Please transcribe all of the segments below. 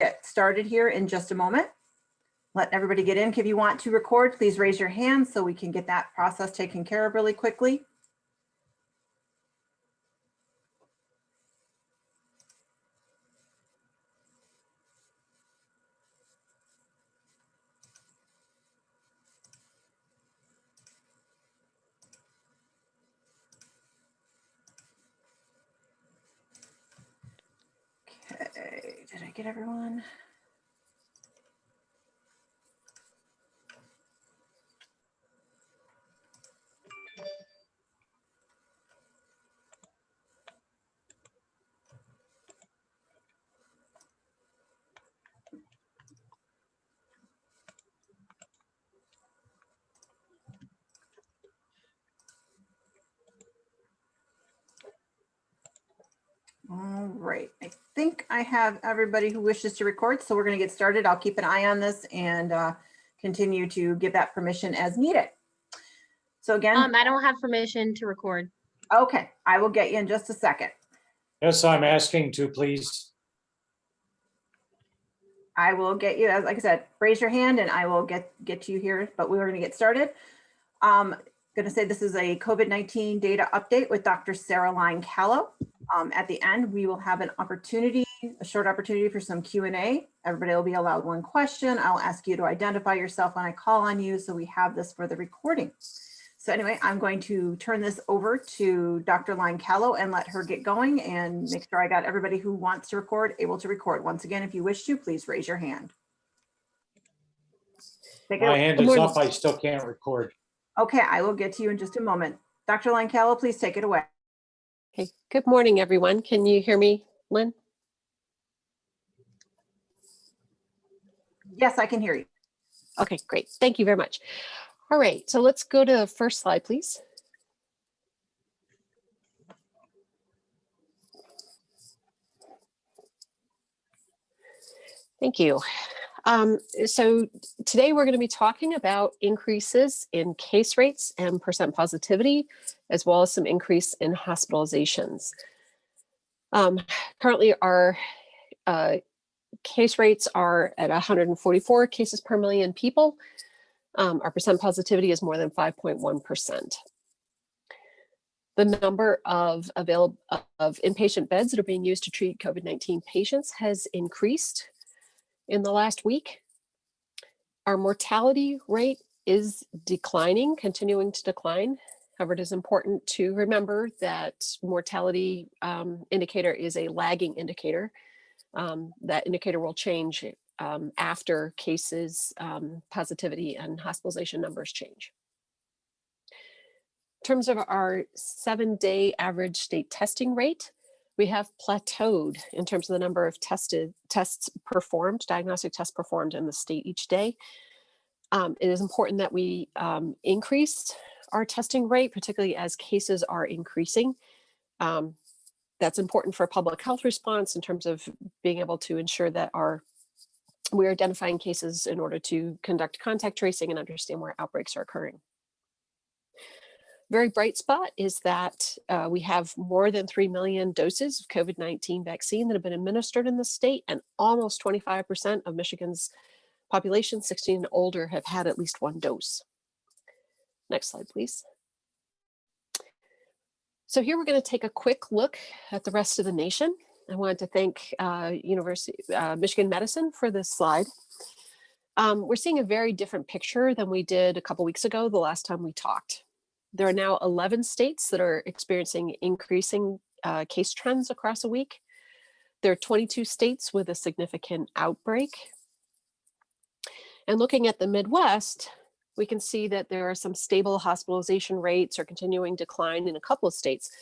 Get started here in just a moment. Let everybody get in. If you want to record, please raise your hand so we can get that process taken care of really quickly. Okay, did I get everyone? All right, I think I have everybody who wishes to record, so we're going to get started. I'll keep an eye on this and continue to give that permission as needed. So again, I don't have permission to record. Okay, I will get you in just a second. Yes, I'm asking to, please. I will get you, as like I said, raise your hand and I will get you here, but we're going to get started. Going to say this is a COVID-19 data update with Dr. Sarah Lyon-Callo. At the end, we will have an opportunity, a short opportunity for some Q&A. Everybody will be allowed one question. I'll ask you to identify yourself when I call on you, so we have this for the recording. So anyway, I'm going to turn this over to Dr. Lyon-Callo and let her get going and make sure I got everybody who wants to record able to record. Once again, if you wish to, please raise your hand. My hand is up. I still can't record. Okay, I will get to you in just a moment. Dr. Lyon-Callo, please take it away. Okay, good morning, everyone. Can you hear me, Lynn? Yes, I can hear you. Okay, great. Thank you very much. All right, so let's go to the first slide, please. Thank you. So today we're going to be talking about increases in case rates and percent positivity, as well as some increase in hospitalizations. Currently, our case rates are at 144 cases per million people. Our percent positivity is more than 5.1%. The number of inpatient beds that are being used to treat COVID-19 patients has increased in the last week. Our mortality rate is declining, continuing to decline. However, it is important to remember that mortality indicator is a lagging indicator. That indicator will change after cases, positivity, and hospitalization numbers change. In terms of our 7-day average state testing rate, we have plateaued in terms of the number of tests performed, diagnostic tests performed in the state each day. It is important that we increase our testing rate, particularly as cases are increasing. That's important for public health response in terms of being able to ensure that we're identifying cases in order to conduct contact tracing and understand where outbreaks are occurring. Very bright spot is that we have more than 3 million doses of COVID-19 vaccine that have been administered in the state, and almost 25% of Michigan's population 16 and older have had at least one dose. Next slide, please. So here we're going to take a quick look at the rest of the nation. I wanted to thank Michigan Medicine for this slide. We're seeing a very different picture than we did a couple weeks ago, the last time we talked. There are now 11 states that are experiencing increasing case trends across a week. There are 22 states with a significant outbreak. And looking at the Midwest, we can see that there are some stable hospitalization rates or continuing decline in a couple of states,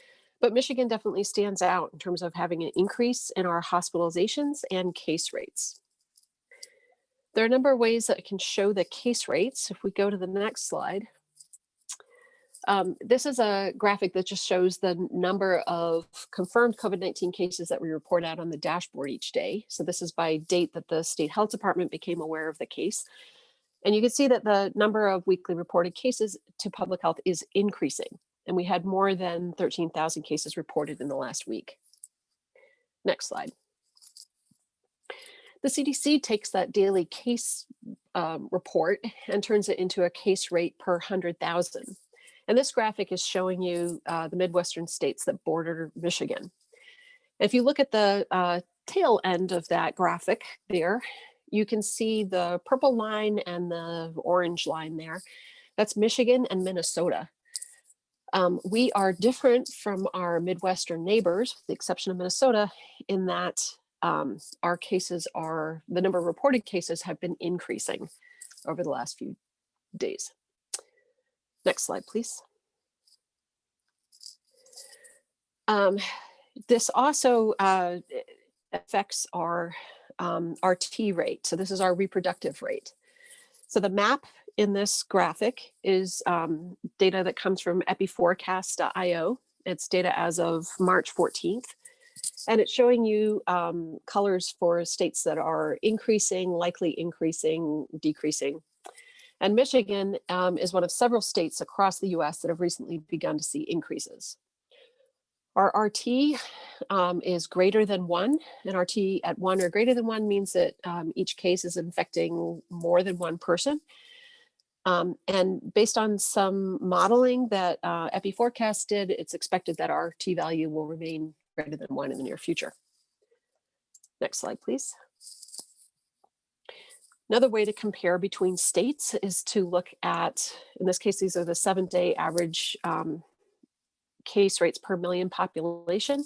but Michigan definitely stands out in terms of having an increase in our hospitalizations and case rates. There are a number of ways that I can show the case rates. If we go to the next slide, this is a graphic that just shows the number of confirmed COVID-19 cases that we report out on the dashboard each day. So this is by date that the state health department became aware of the case. And you can see that the number of weekly reported cases to public health is increasing. And we had more than 13,000 cases reported in the last week. Next slide. The CDC takes that daily case report and turns it into a case rate per 100,000. And this graphic is showing you the Midwestern states that border Michigan. If you look at the tail end of that graphic there, you can see the purple line and the orange line there. That's Michigan and Minnesota. We are different from our Midwestern neighbors, with the exception of Minnesota, in that our cases are, the number of reported cases have been increasing over the last few days. Next slide, please. This also affects our T rate. So this is our reproductive rate. So the map in this graphic is data that comes from epiforecast.io. It's data as of March 14th. And it's showing you colors for states that are increasing, likely increasing, decreasing. And Michigan is one of several states across the US that have recently begun to see increases. Our RT is greater than 1, and RT at 1 or greater than 1 means that each case is infecting more than one person. And based on some modeling that EpiForecast did, it's expected that our T value will remain greater than 1 in the near future. Next slide, please. Another way to compare between states is to look at, in this case, these are the 7-day average case rates per million population.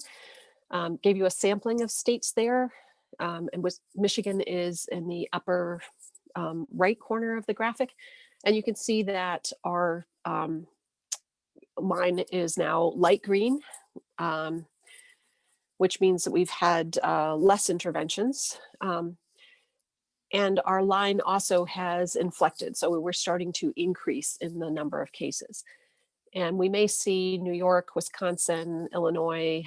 Gave you a sampling of states there, and Michigan is in the upper right corner of the graphic. And you can see that our line is now light green, which means that we've had less interventions. And our line also has inflected. So we're starting to increase in the number of cases. And we may see New York, Wisconsin, Illinois,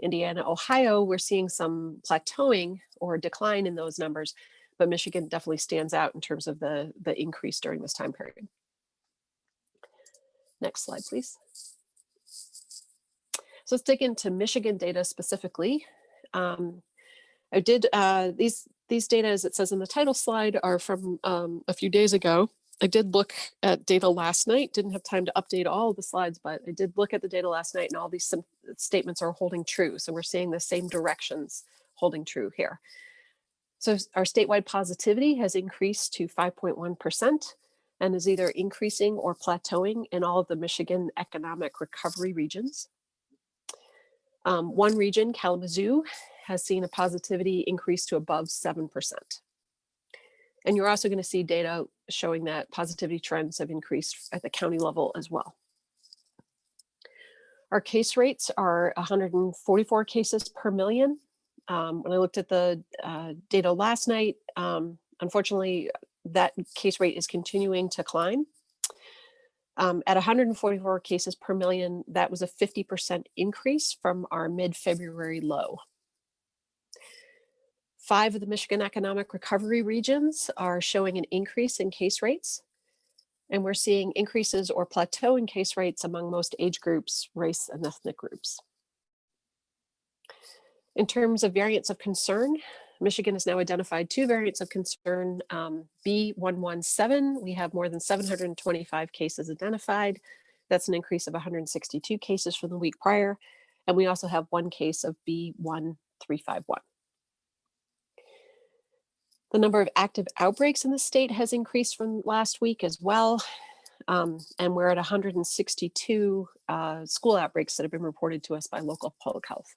Indiana, Ohio, we're seeing some plateauing or decline in those numbers, but Michigan definitely stands out in terms of the increase during this time period. Next slide, please. So let's dig into Michigan data specifically. I did, these data, as it says in the title slide, are from a few days ago. I did look at data last night, didn't have time to update all of the slides, but I did look at the data last night and all these statements are holding true. So we're seeing the same directions holding true here. So our statewide positivity has increased to 5.1% and is either increasing or plateauing in all of the Michigan economic recovery regions. One region, Kalamazoo, has seen a positivity increase to above 7%. And you're also going to see data showing that positivity trends have increased at the county level as well. Our case rates are 144 cases per million. When I looked at the data last night, unfortunately, that case rate is continuing to climb. At 144 cases per million, that was a 50% increase from our mid-February low. 5 of the Michigan economic recovery regions are showing an increase in case rates. And we're seeing increases or plateau in case rates among most age groups, race, and ethnic groups. In terms of variants of concern, Michigan has now identified 2 variants of concern. B117, we have more than 725 cases identified. That's an increase of 162 cases from the week prior. And we also have 1 case of B1351. The number of active outbreaks in the state has increased from last week as well. And we're at 162 school outbreaks that have been reported to us by local public health.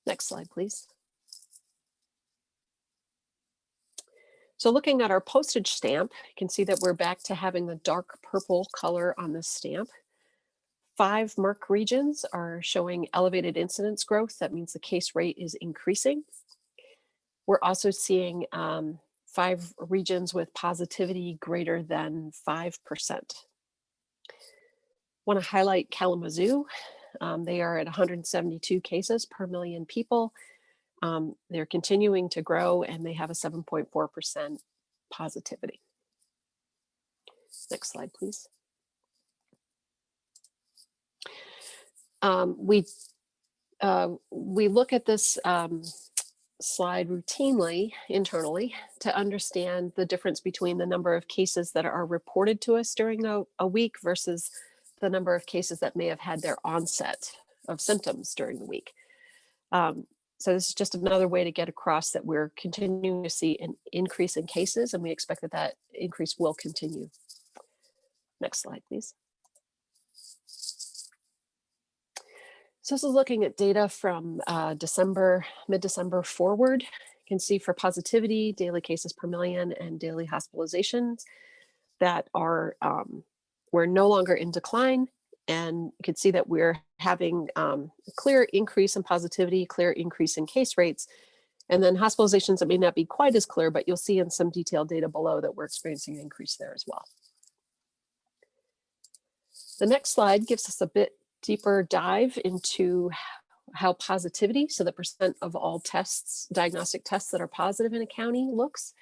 Next slide, please. So looking at our postage stamp, you can see that we're back to having the dark purple color on this stamp. 5 MERC regions are showing elevated incidence growth. That means the case rate is increasing. We're also seeing 5 regions with positivity greater than 5%. Want to highlight Kalamazoo. They are at 172 cases per million people. They're continuing to grow and they have a 7.4% positivity. Next slide, please. We look at this slide routinely internally to understand the difference between the number of cases that are reported to us during a week versus the number of cases that may have had their onset of symptoms during the week. So this is just another way to get across that we're continuing to see an increase in cases, and we expect that that increase will continue. Next slide, please. So this is looking at data from mid-December forward. You can see for positivity, daily cases per million, and daily hospitalizations that are, we're no longer in decline. And you can see that we're having a clear increase in positivity, clear increase in case rates. And then hospitalizations that may not be quite as clear, but you'll see in some detailed data below that we're experiencing an increase there as well. The next slide gives us a bit deeper dive into how positivity, so the percent of all tests, diagnostic tests that are positive in a county looks.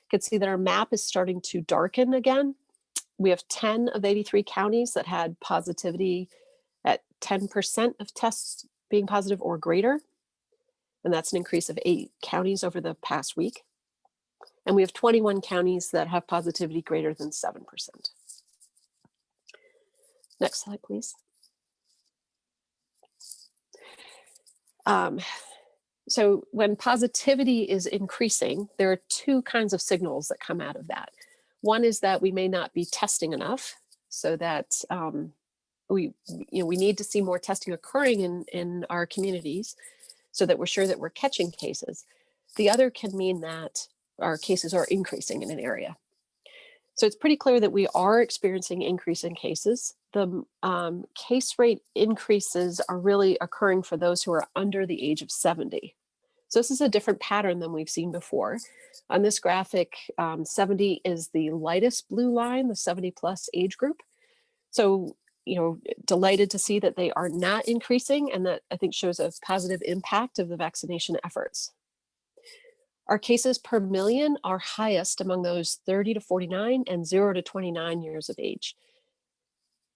You can see that our map is starting to darken again. We have 10 of 83 counties that had positivity at 10% of tests being positive or greater. And that's an increase of 8 counties over the past week. And we have 21 counties that have positivity greater than 7%. Next slide, please. So when positivity is increasing, there are 2 kinds of signals that come out of that. One is that we may not be testing enough, so that we need to see more testing occurring in our communities so that we're sure that we're catching cases. The other can mean that our cases are increasing in an area. So it's pretty clear that we are experiencing increase in cases. The case rate increases are really occurring for those who are under the age of 70. So this is a different pattern than we've seen before. On this graphic, 70 is the lightest blue line, the 70 plus age group. So, delighted to see that they are not increasing, and that I think shows a positive impact of the vaccination efforts. Our cases per million are highest among those 30 to 49 and 0 to 29 years of age.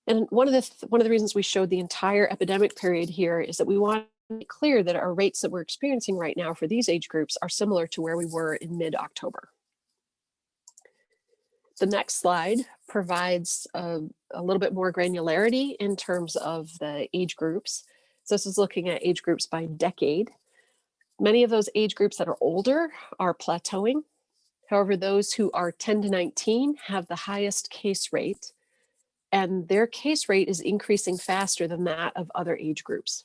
And one of the reasons we showed the entire epidemic period here is that we want to make clear that our rates that we're experiencing right now for these age groups are similar to where we were in mid-October. The next slide provides a little bit more granularity in terms of the age groups. So this is looking at age groups by decade. Many of those age groups that are older are plateauing. However, those who are 10 to 19 have the highest case rate, and their case rate is increasing faster than that of other age groups.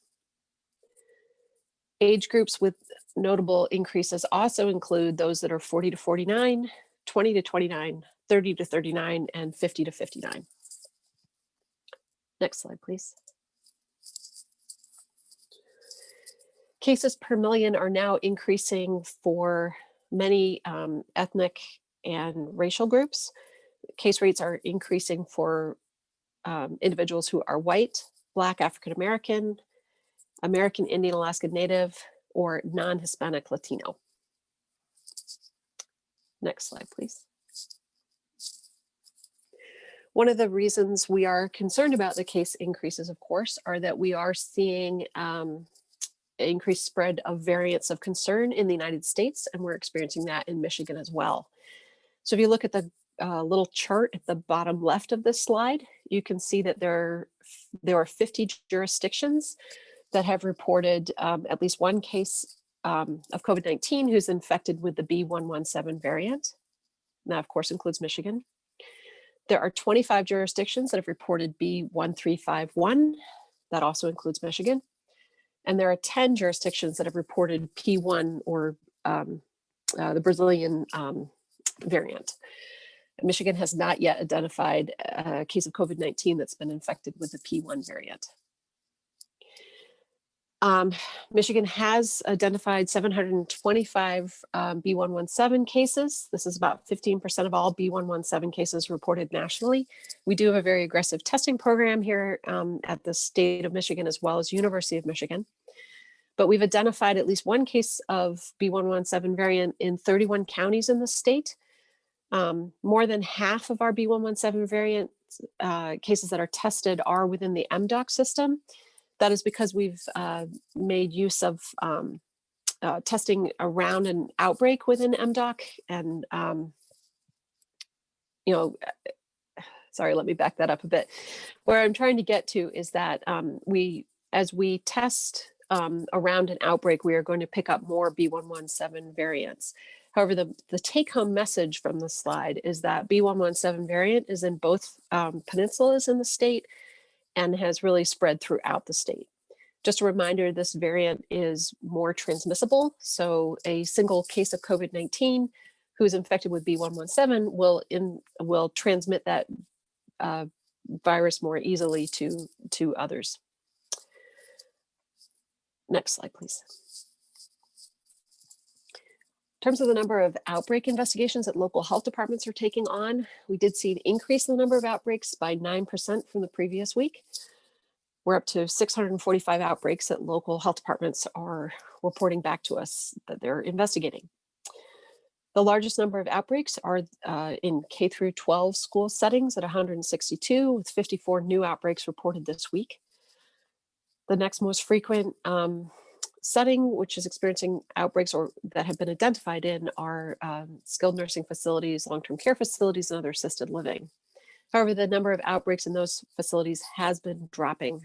Age groups with notable increases also include those that are 40 to 49, 20 to 29, 30 to 39, and 50 to 59. Next slide, please. Cases per million are now increasing for many ethnic and racial groups. Case rates are increasing for individuals who are white, Black, African American, American Indian, Alaska Native, or non-Hispanic Latino. Next slide, please. One of the reasons we are concerned about the case increases, of course, are that we are seeing increased spread of variants of concern in the United States, and we're experiencing that in Michigan as well. So if you look at the little chart at the bottom left of this slide, you can see that there are 50 jurisdictions that have reported at least one case of COVID-19 who's infected with the B117 variant. And that, of course, includes Michigan. There are 25 jurisdictions that have reported B1351. That also includes Michigan. And there are 10 jurisdictions that have reported P1 or the Brazilian variant. Michigan has not yet identified a case of COVID-19 that's been infected with the P1 variant. Michigan has identified 725 B117 cases. This is about 15% of all B117 cases reported nationally. We do have a very aggressive testing program here at the state of Michigan as well as University of Michigan. But we've identified at least one case of B117 variant in 31 counties in the state. More than half of our B117 variant cases that are tested are within the MDOC system. That is because we've made use of testing around an outbreak within MDOC. And, sorry, let me back that up a bit. Where I'm trying to get to is that as we test around an outbreak, we are going to pick up more B117 variants. However, the take-home message from the slide is that B117 variant is in both peninsulas in the state and has really spread throughout the state. Just a reminder, this variant is more transmissible. So a single case of COVID-19 who's infected with B117 will transmit that virus more easily to others. Next slide, please. In terms of the number of outbreak investigations that local health departments are taking on, we did see an increase in the number of outbreaks by 9% from the previous week. We're up to 645 outbreaks that local health departments are reporting back to us that they're investigating. The largest number of outbreaks are in K through 12 school settings at 162, with 54 new outbreaks reported this week. The next most frequent setting, which is experiencing outbreaks or that have been identified in, are skilled nursing facilities, long-term care facilities, and other assisted living. However, the number of outbreaks in those facilities has been dropping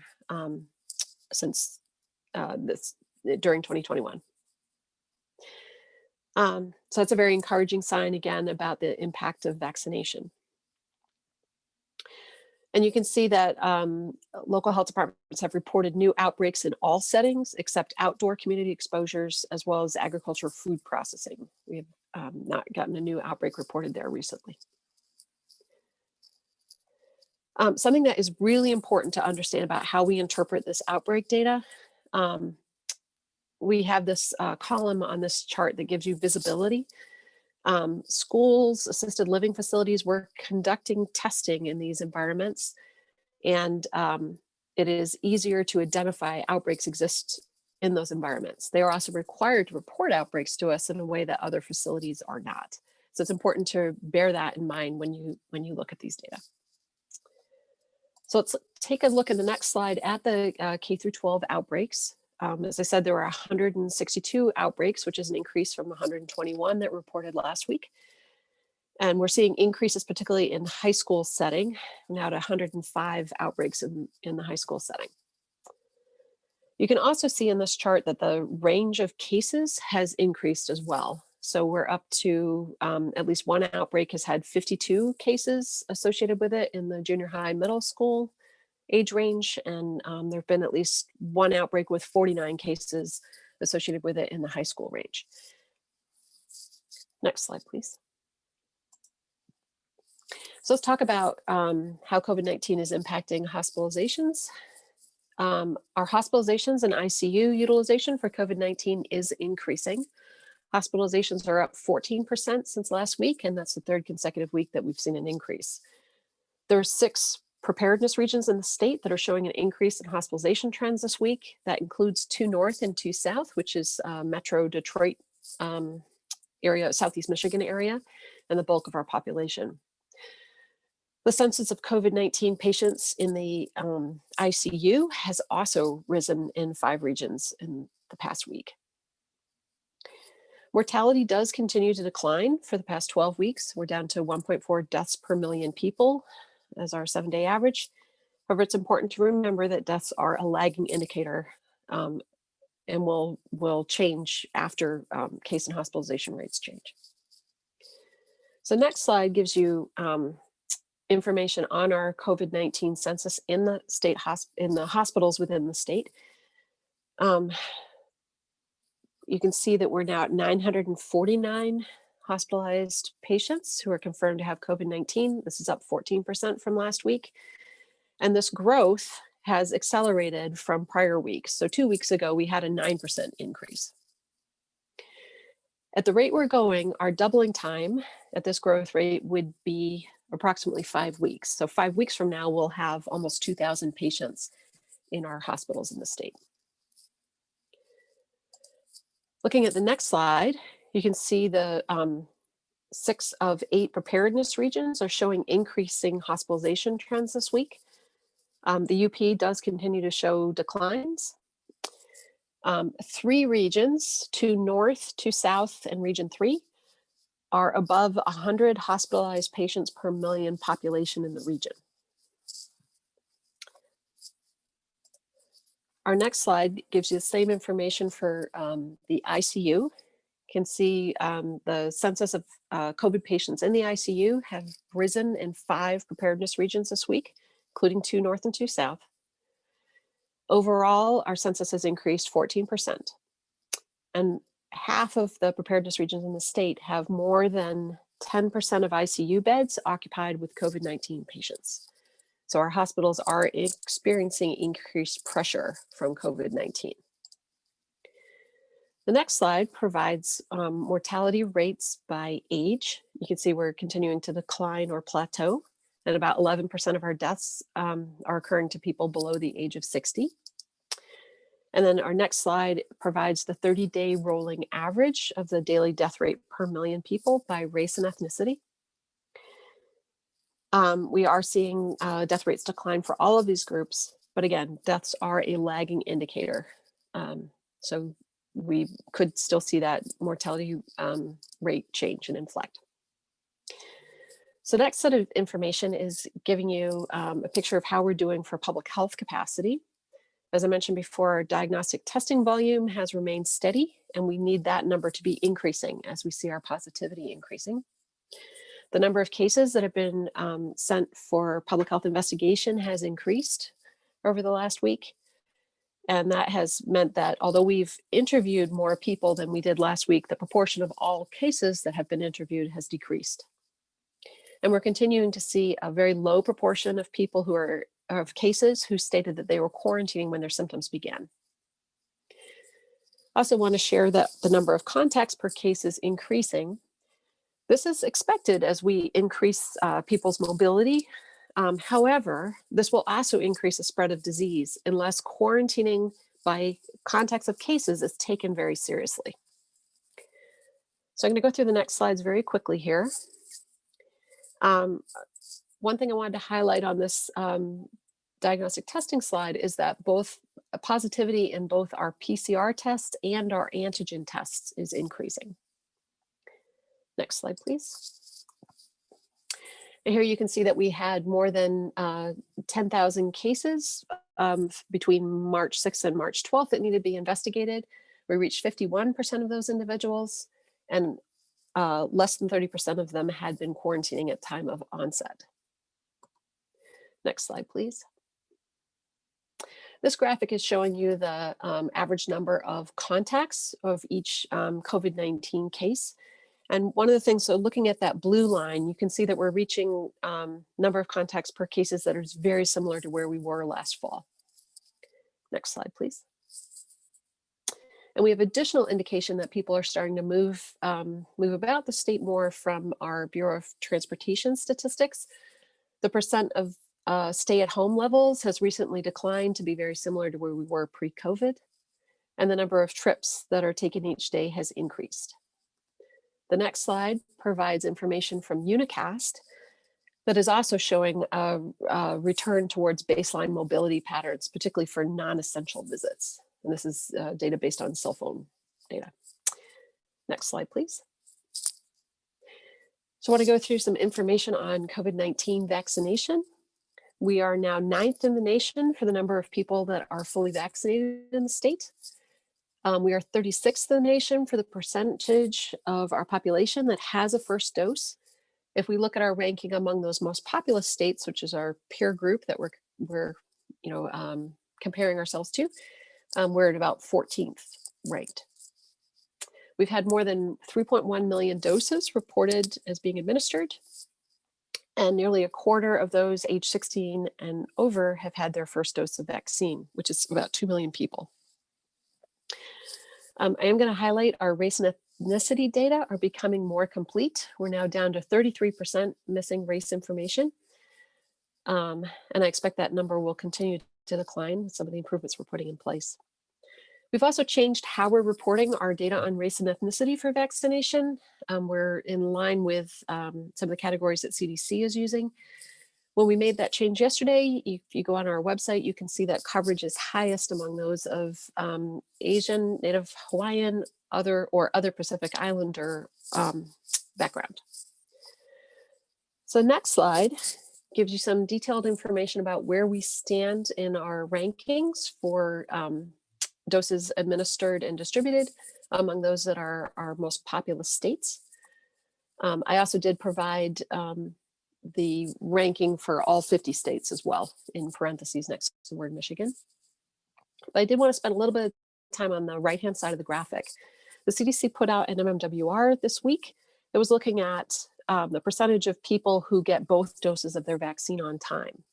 since during 2021. So that's a very encouraging sign, again, about the impact of vaccination. And you can see that local health departments have reported new outbreaks in all settings except outdoor community exposures, as well as agriculture food processing. We have not gotten a new outbreak reported there recently. Something that is really important to understand about how we interpret this outbreak data. We have this column on this chart that gives you visibility. Schools, assisted living facilities, we're conducting testing in these environments, and it is easier to identify outbreaks exist in those environments. They are also required to report outbreaks to us in a way that other facilities are not. So it's important to bear that in mind when you look at these data. So let's take a look at the next slide at the K through 12 outbreaks. As I said, there were 162 outbreaks, which is an increase from 121 that reported last week. And we're seeing increases, particularly in high school setting, now to 105 outbreaks in the high school setting. You can also see in this chart that the range of cases has increased as well. So we're up to at least one outbreak has had 52 cases associated with it in the junior high, middle school age range, and there have been at least one outbreak with 49 cases associated with it in the high school range. Next slide, please. So let's talk about how COVID-19 is impacting hospitalizations. Our hospitalizations and ICU utilization for COVID-19 is increasing. Hospitalizations are up 14% since last week, and that's the third consecutive week that we've seen an increase. There are 6 preparedness regions in the state that are showing an increase in hospitalization trends this week. That includes 2 north and 2 south, which is Metro Detroit area, Southeast Michigan area, and the bulk of our population. The census of COVID-19 patients in the ICU has also risen in 5 regions in the past week. Mortality does continue to decline for the past 12 weeks. We're down to 1.4 deaths per million people as our 7-day average. However, it's important to remember that deaths are a lagging indicator and will change after case and hospitalization rates change. So next slide gives you information on our COVID-19 census in the state in the hospitals within the state. You can see that we're now at 949 hospitalized patients who are confirmed to have COVID-19. This is up 14% from last week. And this growth has accelerated from prior weeks. So 2 weeks ago, we had a 9% increase. At the rate we're going, our doubling time at this growth rate would be approximately 5 weeks. So 5 weeks from now, we'll have almost 2,000 patients in our hospitals in the state. Looking at the next slide, you can see the 6 of 8 preparedness regions are showing increasing hospitalization trends this week. The UP does continue to show declines. 3 regions, 2 north, 2 south, and region 3 are above 100 hospitalized patients per million population in the region. Our next slide gives you the same information for the ICU. You can see the census of COVID patients in the ICU have risen in 5 preparedness regions this week, including 2 north and 2 south. Overall, our census has increased 14%. And half of the preparedness regions in the state have more than 10% of ICU beds occupied with COVID-19 patients. So our hospitals are experiencing increased pressure from COVID-19. The next slide provides mortality rates by age. You can see we're continuing to decline or plateau, and about 11% of our deaths are occurring to people below the age of 60. And then our next slide provides the 30-day rolling average of the daily death rate per million people by race and ethnicity. We are seeing death rates decline for all of these groups, but again, deaths are a lagging indicator. So we could still see that mortality rate change and inflect. So next set of information is giving you a picture of how we're doing for public health capacity. As I mentioned before, our diagnostic testing volume has remained steady, and we need that number to be increasing as we see our positivity increasing. The number of cases that have been sent for public health investigation has increased over the last week. And that has meant that although we've interviewed more people than we did last week, the proportion of all cases that have been interviewed has decreased. And we're continuing to see a very low proportion of people of cases who stated that they were quarantining when their symptoms began. I also want to share that the number of contacts per case is increasing. This is expected as we increase people's mobility. However, this will also increase the spread of disease unless quarantining by contacts of cases is taken very seriously. So I'm going to go through the next slides very quickly here. One thing I wanted to highlight on this diagnostic testing slide is that both positivity in both our PCR tests and our antigen tests is increasing. Next slide, please. And here you can see that we had more than 10,000 cases between March 6th and March 12th that needed to be investigated. We reached 51% of those individuals, and less than 30% of them had been quarantining at time of onset. Next slide, please. This graphic is showing you the average number of contacts of each COVID-19 case. And one of the things, so looking at that blue line, you can see that we're reaching number of contacts per cases that is very similar to where we were last fall. Next slide, please. And we have additional indication that people are starting to move about the state more from our Bureau of Transportation statistics. The percent of stay-at-home levels has recently declined to be very similar to where we were pre-COVID. And the number of trips that are taken each day has increased. The next slide provides information from Unicast that is also showing a return towards baseline mobility patterns, particularly for non-essential visits. And this is data based on cell phone data. Next slide, please. So I want to go through some information on COVID-19 vaccination. We are now 9th in the nation for the number of people that are fully vaccinated in the state. We are 36th in the nation for the percentage of our population that has a first dose. If we look at our ranking among those most populous states, which is our peer group that we're comparing ourselves to, we're at about 14th ranked. We've had more than 3.1 million doses reported as being administered, and nearly a quarter of those age 16 and over have had their first dose of vaccine, which is about 2 million people. I am going to highlight our race and ethnicity data are becoming more complete. We're now down to 33% missing race information. And I expect that number will continue to decline with some of the improvements we're putting in place. We've also changed how we're reporting our data on race and ethnicity for vaccination. We're in line with some of the categories that CDC is using. When we made that change yesterday, if you go on our website, you can see that coverage is highest among those of Asian, Native Hawaiian, other Pacific Islander background. So next slide gives you some detailed information about where we stand in our rankings for doses administered and distributed among those that are our most populous states. I also did provide the ranking for all 50 states as well, in parentheses next to the word Michigan. But I did want to spend a little bit of time on the right-hand side of the graphic. The CDC put out an MMWR this week that was looking at the percentage of people who get both doses of their vaccine on time.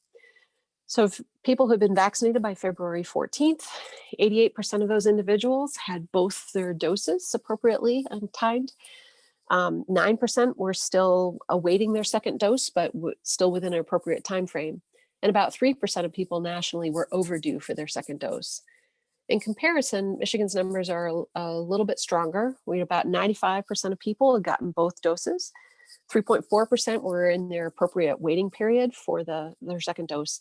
So if people who have been vaccinated by February 14th, 88% of those individuals had both their doses appropriately and timed. 9% were still awaiting their second dose, but still within an appropriate time frame. And about 3% of people nationally were overdue for their second dose. In comparison, Michigan's numbers are a little bit stronger. We had about 95% of people had gotten both doses. 3.4% were in their appropriate waiting period for their second dose.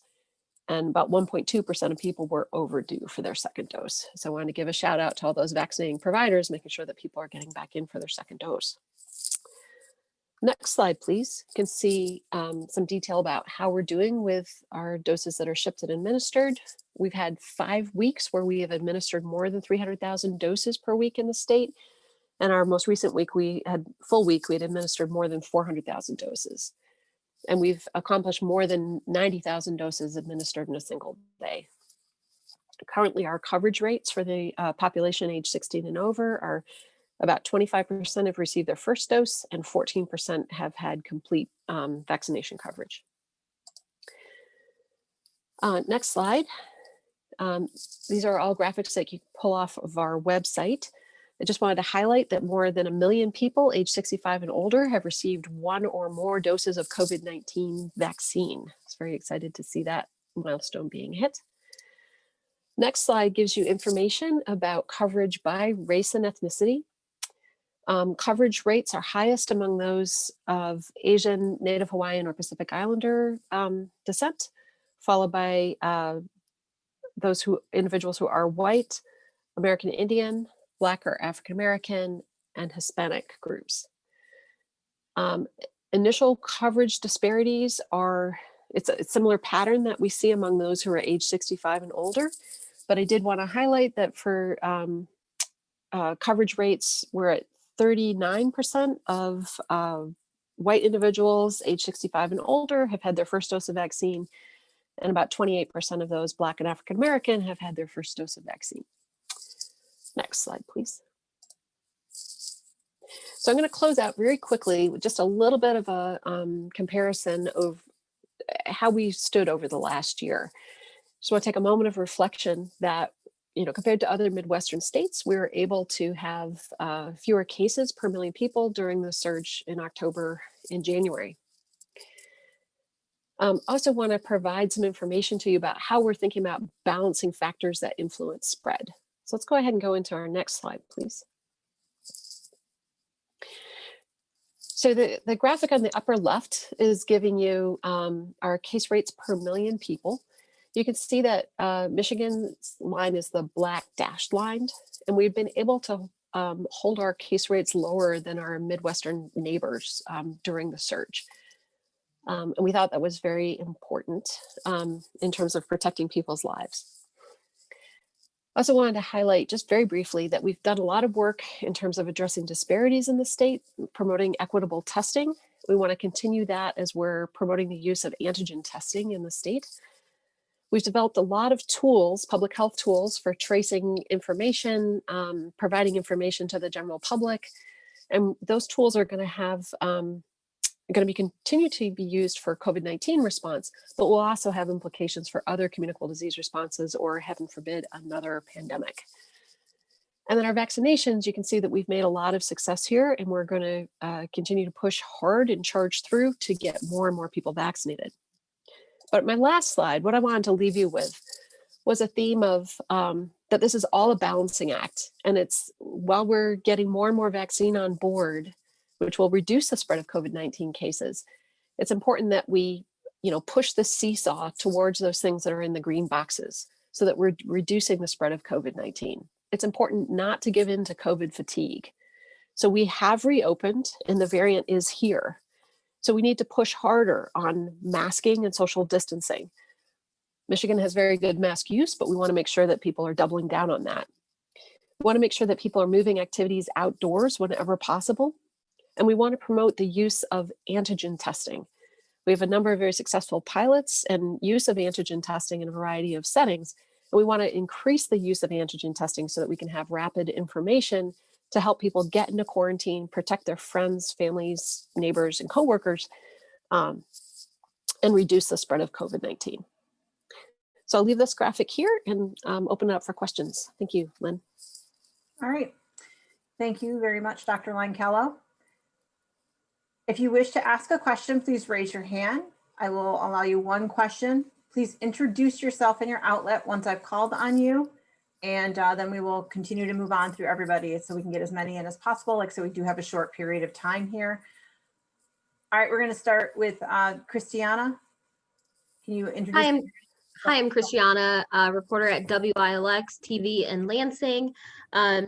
And about 1.2% of people were overdue for their second dose. So I wanted to give a shout out to all those vaccinating providers, making sure that people are getting back in for their second dose. Next slide, please. You can see some detail about how we're doing with our doses that are shipped and administered. We've had 5 weeks where we have administered more than 300,000 doses per week in the state. And our most recent week, we had administered more than 400,000 doses. And we've accomplished more than 90,000 doses administered in a single day. Currently, our coverage rates for the population age 16 and over are about 25% have received their first dose and 14% have had complete vaccination coverage. Next slide. These are all graphics that you pull off of our website. I just wanted to highlight that more than 1 million people age 65 and older have received 1 or more doses of COVID-19 vaccine. I was very excited to see that milestone being hit. Next slide gives you information about coverage by race and ethnicity. Coverage rates are highest among those of Asian, Native Hawaiian, or Pacific Islander descent, followed by individuals who are white, American Indian, Black or African American, and Hispanic groups. Initial coverage disparities it's a similar pattern that we see among those who are age 65 and older, but I did want to highlight that for coverage rates, we're at 39% of white individuals age 65 and older have had their first dose of vaccine, and about 28% of those Black and African American have had their first dose of vaccine. Next slide, please. So I'm going to close out very quickly with just a little bit of a comparison of how we stood over the last year. Just want to take a moment of reflection that, compared to other Midwestern states, we were able to have fewer cases per million people during the surge in October and January. Also want to provide some information to you about how we're thinking about balancing factors that influence spread. So let's go ahead and go into our next slide, please. So the graphic on the upper left is giving you our case rates per million people. You can see that Michigan's line is the black dashed line, and we've been able to hold our case rates lower than our Midwestern neighbors during the surge. And we thought that was very important in terms of protecting people's lives. I also wanted to highlight just very briefly that we've done a lot of work in terms of addressing disparities in the state, promoting equitable testing. We want to continue that as we're promoting the use of antigen testing in the state. We've developed a lot of tools, public health tools for tracing information, providing information to the general public. And those tools are going to continue to be used for COVID-19 response, but will also have implications for other communicable disease responses or, heaven forbid, another pandemic. And then our vaccinations, you can see that we've made a lot of success here, and we're going to continue to push hard and charge through to get more and more people vaccinated. But my last slide, what I wanted to leave you with was a theme of that this is all a balancing act. And it's while we're getting more and more vaccine on board, which will reduce the spread of COVID-19 cases, it's important that we push the seesaw towards those things that are in the green boxes so that we're reducing the spread of COVID-19. It's important not to give in to COVID fatigue. So we have reopened and the variant is here. So we need to push harder on masking and social distancing. Michigan has very good mask use, but we want to make sure that people are doubling down on that. We want to make sure that people are moving activities outdoors whenever possible. And we want to promote the use of antigen testing. We have a number of very successful pilots and use of antigen testing in a variety of settings. And we want to increase the use of antigen testing so that we can have rapid information to help people get into quarantine, protect their friends, families, neighbors, and coworkers, and reduce the spread of COVID-19. So I'll leave this graphic here and open it up for questions. Thank you, Lynn. All right. Thank you very much, Dr. Lyon-Callo. If you wish to ask a question, please raise your hand. I will allow you one question. Please introduce yourself and your outlet once I've called on you. And then we will continue to move on through everybody so we can get as many in as possible. Like, so we do have a short period of time here. All right, we're going to start with Christiana. Can you introduce? Hi, I'm Christiana, reporter at WILX TV in Lansing.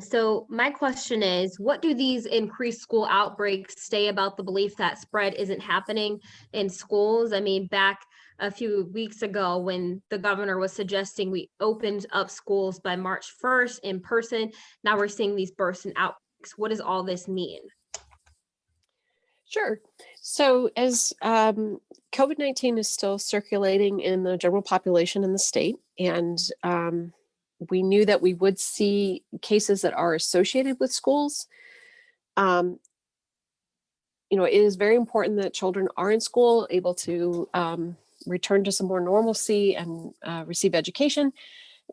So my question is, what do these increased school outbreaks say about the belief that spread isn't happening in schools? I mean, back a few weeks ago when the governor was suggesting we opened up schools by March 1st in person, now we're seeing these bursts in outbreaks. What does all this mean? Sure. So as COVID-19 is still circulating in the general population in the state, and we knew that we would see cases that are associated with schools. It is very important that children are in school, able to return to some more normalcy and receive education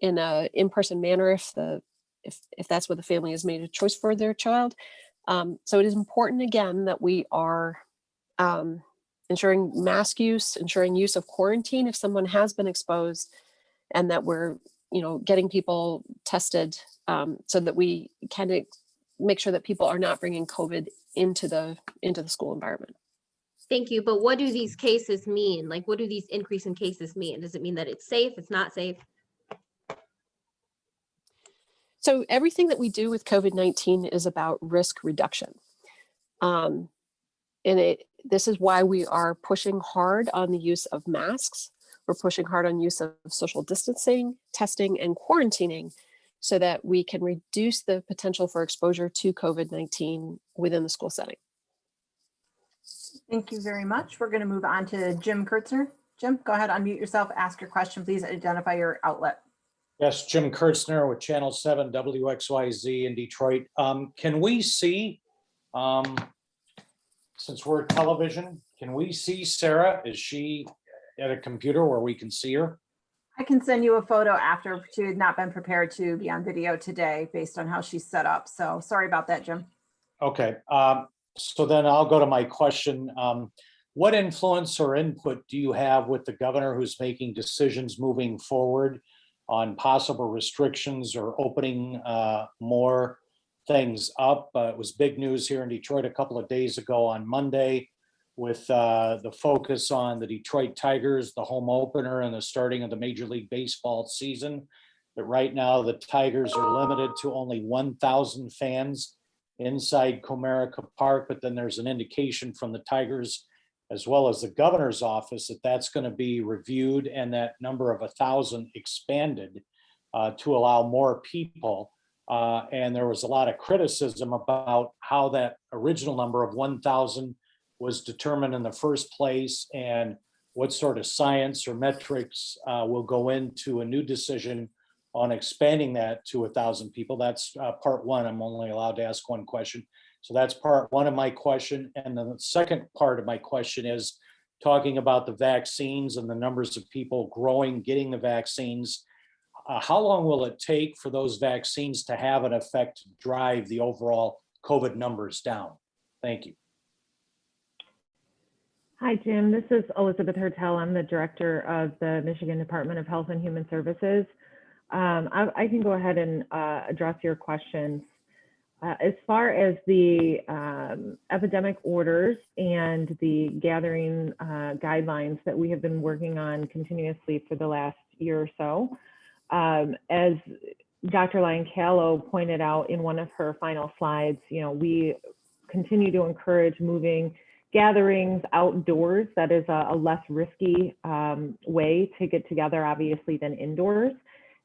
in an in-person manner if that's what the family has made a choice for their child. So it is important, again, that we are ensuring mask use, ensuring use of quarantine if someone has been exposed, and that we're, getting people tested so that we can make sure that people are not bringing COVID into the school environment. Thank you. But what do these cases mean? Like, what do these increase in cases mean? Does it mean that it's safe? It's not safe? So everything that we do with COVID-19 is about risk reduction. This is why we are pushing hard on the use of masks. We're pushing hard on use of social distancing, testing, and quarantining so that we can reduce the potential for exposure to COVID-19 within the school setting. Thank you very much. We're going to move on to Jim Kurtzner. Jim, go ahead, unmute yourself, ask your question. Please identify your outlet. Yes, Jim Kurtzner with Channel 7 WXYZ in Detroit. Can we see, since we're television, can we see Sarah? Is she at a computer where we can see her? I can send you a photo after. She had not been prepared to be on video today based on how she's set up. So sorry about that, Jim. Okay, so then I'll go to my question. What influence or input do you have with the governor who's making decisions moving forward on possible restrictions or opening more things up? It was big news here in Detroit a couple of days ago on Monday with the focus on the Detroit Tigers, the home opener and the starting of the Major League Baseball season. But right now the Tigers are limited to only 1,000 fans inside Comerica Park, but then there's an indication from the Tigers as well as the governor's office that that's going to be reviewed and that number of 1,000 expanded to allow more people. And there was a lot of criticism about how that original number of 1,000 was determined in the first place and what sort of science or metrics will go into a new decision on expanding that to 1,000 people. That's part one. I'm only allowed to ask one question. So that's part one of my question. And then the second part of my question is talking about the vaccines and the numbers of people growing, getting the vaccines. How long will it take for those vaccines to have an effect to drive the overall COVID numbers down? Thank you. Hi, Jim. This is Elizabeth Hertel. I'm the director of the Michigan Department of Health and Human Services. I can go ahead and address your questions. As far as the epidemic orders and the gathering guidelines that we have been working on continuously for the last year or so, as Dr. Lyon-Callo pointed out in one of her final slides, we continue to encourage moving gatherings outdoors. That is a less risky way to get together, obviously, than indoors.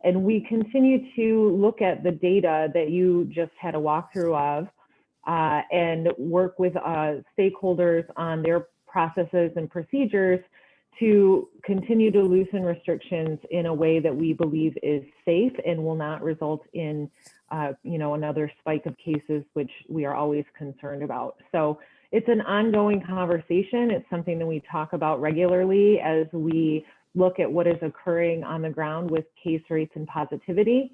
And we continue to look at the data that you just had a walkthrough of and work with stakeholders on their processes and procedures to continue to loosen restrictions in a way that we believe is safe and will not result in another spike of cases, which we are always concerned about. So it's an ongoing conversation. It's something that we talk about regularly as we look at what is occurring on the ground with case rates and positivity,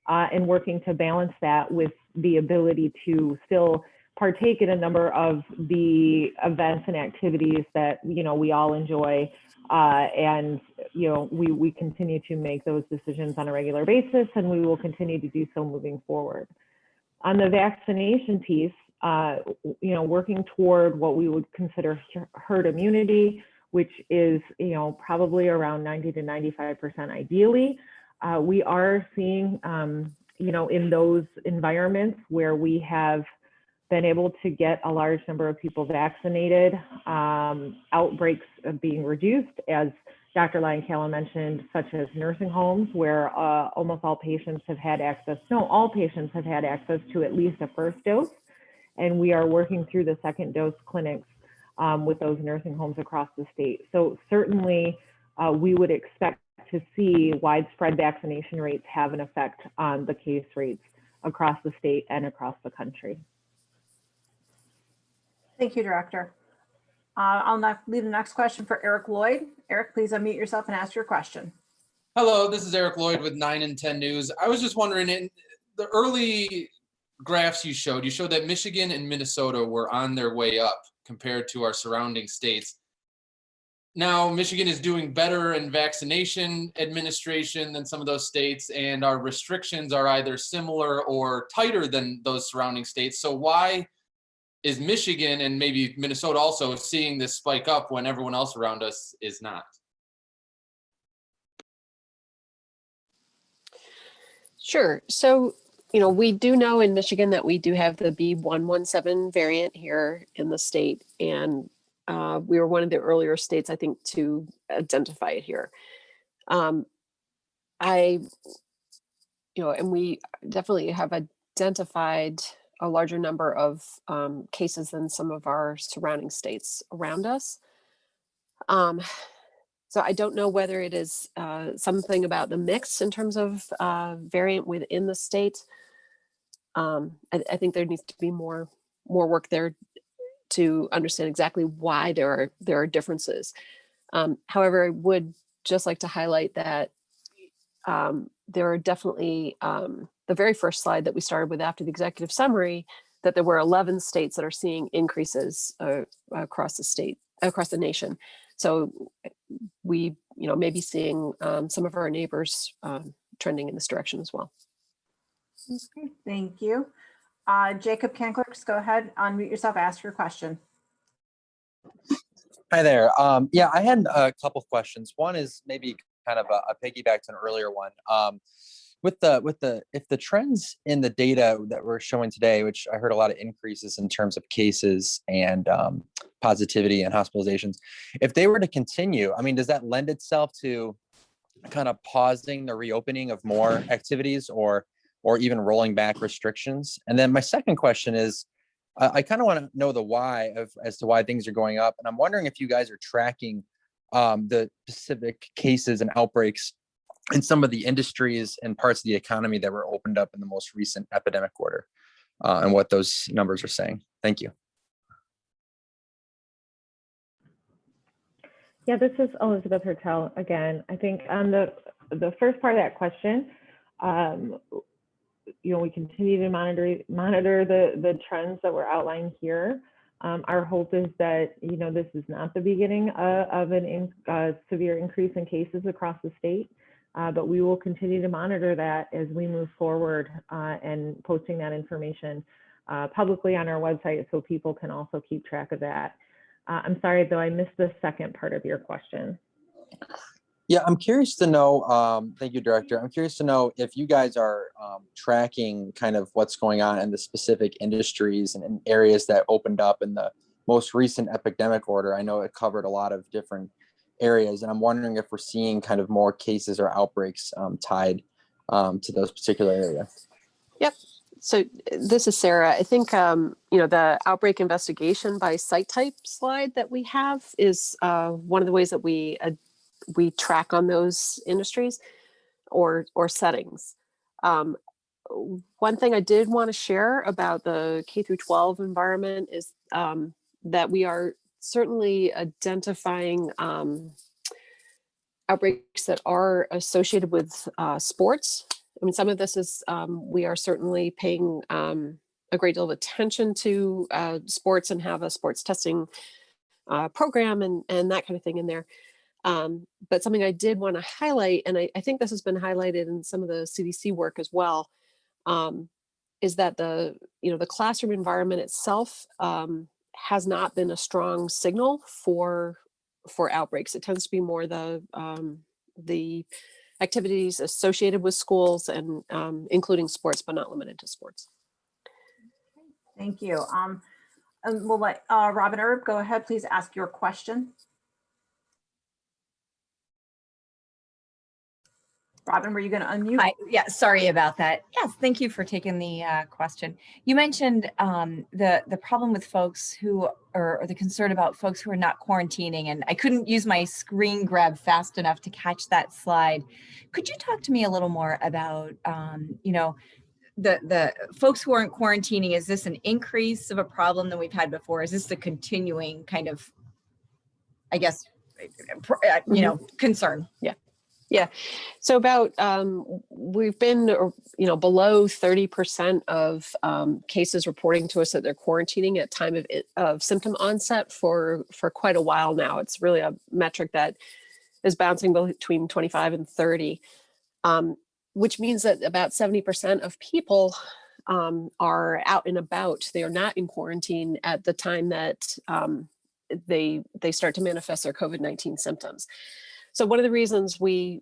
and working to balance that with the ability to still partake in a number of the events and activities that we all enjoy, and we continue to make those decisions on a regular basis, and we will continue to do so moving forward. On the vaccination piece, working toward what we would consider herd immunity, which is probably around 90 to 95% ideally. We are seeing in those environments where we have been able to get a large number of people vaccinated, outbreaks being reduced, as Dr. Lyon-Callo mentioned, such as nursing homes, where almost all patients have had access, all patients have had access to at least a first dose. And we are working through the second dose clinics with those nursing homes across the state. So certainly we would expect to see widespread vaccination rates have an effect on the case rates across the state and across the country. Thank you, Director. I'll now leave the next question for Eric Lloyd. Eric, please unmute yourself and ask your question. Hello, this is Eric Lloyd with 9 and 10 News. I was just wondering, in the early graphs you showed that Michigan and Minnesota were on their way up compared to our surrounding states. Now, Michigan is doing better in vaccination administration than some of those states, and our restrictions are either similar or tighter than those surrounding states. So why is Michigan and maybe Minnesota also seeing this spike up when everyone else around us is not? Sure. So, we do know in Michigan that we do have the B.1.1.7 variant here in the state, and we were one of the earlier states, I think, to identify it here. And we definitely have identified a larger number of cases than some of our surrounding states around us. So I don't know whether it is something about the mix in terms of variant within the state. I think there needs to be more work there to understand exactly why there are differences. However, I would just like to highlight that there are definitely the very first slide that we started with after the executive summary, that there were 11 states that are seeing increases across the nation. So we, may be seeing some of our neighbors trending in this direction as well. Okay, thank you. Jacob Kanklerks, go ahead, unmute yourself, ask your question. Hi there. Yeah, I had a couple questions. One is maybe kind of a piggyback to an earlier one. If the trends in the data that we're showing today, which I heard a lot of increases in terms of cases and positivity and hospitalizations, if they were to continue, does that lend itself to kind of pausing the reopening of more activities or even rolling back restrictions? And then my second question is, I kind of want to know the why as to why things are going up. And I'm wondering if you guys are tracking the specific cases and outbreaks in some of the industries and parts of the economy that were opened up in the most recent epidemic order, and what those numbers are saying. Thank you. Yeah, this is Elizabeth Hertel again. I think on the first part of that question, we continue to monitor the trends that were outlined here. Our hope is that this is not the beginning of a severe increase in cases across the state, but we will continue to monitor that as we move forward and posting that information. publicly on our website so people can also keep track of that. I'm sorry, though, I missed the second part of your question. Yeah, I'm curious to know, thank you, Director. I'm curious to know if you guys are tracking kind of what's going on in the specific industries and areas that opened up in the most recent epidemic order. I know it covered a lot of different areas, and I'm wondering if we're seeing kind of more cases or outbreaks tied to those particular areas. Yep. So this is Sarah. I think, the outbreak investigation by site type slide that we have is one of the ways that we track on those industries or settings. One thing I did want to share about the K through 12 environment is that we are certainly identifying outbreaks that are associated with sports. I mean, some of this is, we are certainly paying a great deal of attention to sports and have a sports testing program and that kind of thing in there. But something I did want to highlight, and I think this has been highlighted in some of the CDC work as well, is that the classroom environment itself has not been a strong signal for outbreaks. It tends to be more the activities associated with schools and including sports, but not limited to sports. Thank you. And we'll let Robin Erb go ahead. Please ask your question. Robin, were you going to unmute? Hi. Yeah, sorry about that. Yes, thank you for taking the question. You mentioned the problem with folks who or the concern about folks who are not quarantining, and I couldn't use my screen grab fast enough to catch that slide. Could you talk to me a little more about the folks who aren't quarantining? Is this an increase of a problem than we've had before? Is this the continuing kind of, I guess, concern? Yeah. So about, we've been, below 30% of cases reporting to us that they're quarantining at time of symptom onset for quite a while now. It's really a metric that is bouncing between 25 and 30, which means that about 70% of people are out and about. They are not in quarantine at the time that they start to manifest their COVID-19 symptoms. So one of the reasons we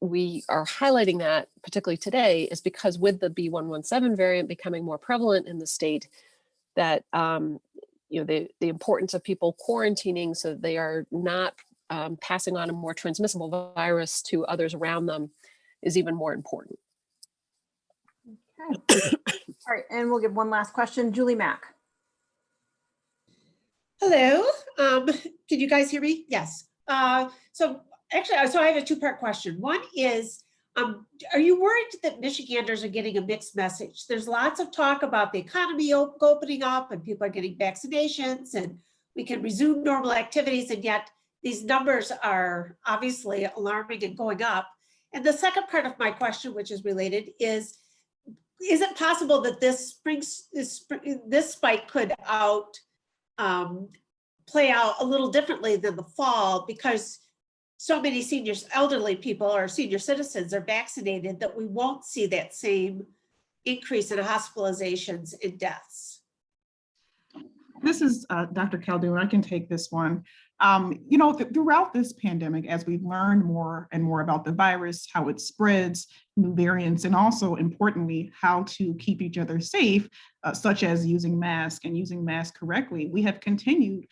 are highlighting that, particularly today, is because with the B117 variant becoming more prevalent in the state, that the importance of people quarantining so that they are not passing on a more transmissible virus to others around them is even more important. Okay. All right, and we'll give one last question. Julie Mack. Hello, can you guys hear me? Yes. So I have a two-part question. One is, are you worried that Michiganders are getting a mixed message? There's lots of talk about the economy opening up and people are getting vaccinations and we can resume normal activities, and yet these numbers are obviously alarming and going up. And the second part of my question, which is related, is it possible that this spike could play out a little differently than the fall, because so many seniors, elderly people or senior citizens are vaccinated, that we won't see that same increase in hospitalizations and deaths? This is Dr. Caldoun. I can take this one. Throughout this pandemic, as we've learned more and more about the virus, how it spreads, new variants, and also importantly, how to keep each other safe, such as using masks and using masks correctly, we have continued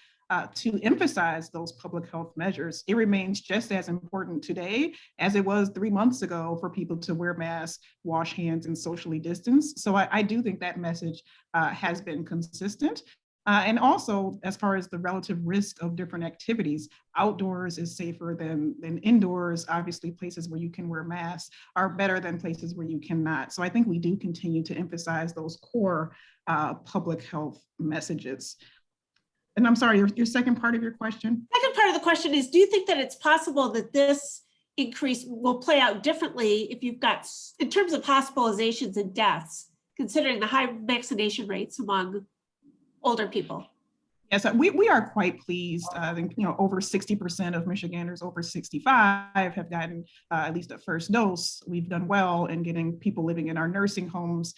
to emphasize those public health measures. It remains just as important today as it was 3 months ago for people to wear masks, wash hands, and socially distance. So I do think that message has been consistent. And also, as far as the relative risk of different activities, outdoors is safer than indoors. Obviously, places where you can wear masks are better than places where you cannot. So I think we do continue to emphasize those core public health messages. And I'm sorry, your second part of your question? Second part of the question is, do you think that it's possible that this increase will play out differently if you've got, in terms of hospitalizations and deaths, considering the high vaccination rates among older people? Yes, we are quite pleased. I think, over 60% of Michiganders over 65 have gotten at least a first dose. We've done well in getting people living in our nursing homes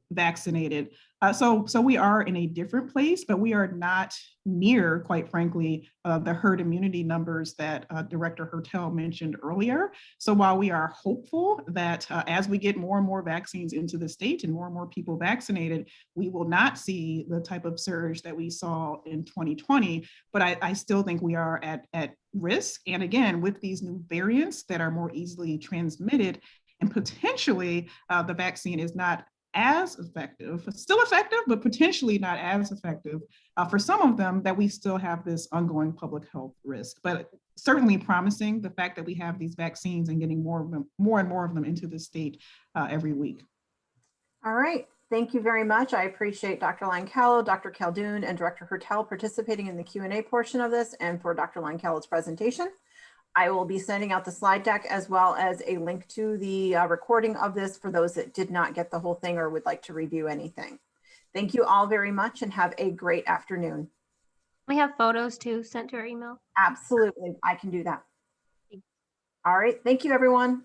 vaccinated. So we are in a different place, but we are not near, quite frankly, the herd immunity numbers that Director Hertel mentioned earlier. So while we are hopeful that as we get more and more vaccines into the state and more people vaccinated, we will not see the type of surge that we saw in 2020, but I still think we are at risk. And again, with these new variants that are more easily transmitted, and potentially the vaccine is not as effective, still effective, but potentially not as effective for some of them, that we still have this ongoing public health risk. But certainly promising, the fact that we have these vaccines and getting more and more of them into the state every week. All right. Thank you very much. I appreciate Dr. Lyon-Callo, Dr. Khaldun, and Director Hertel participating in the Q&A portion of this, and for Dr. Lyon-Callo's presentation. I will be sending out the slide deck as well as a link to the recording of this for those that did not get the whole thing or would like to review anything. Thank you all very much and have a great afternoon. We have photos too sent to our email. Absolutely, I can do that. All right, thank you everyone.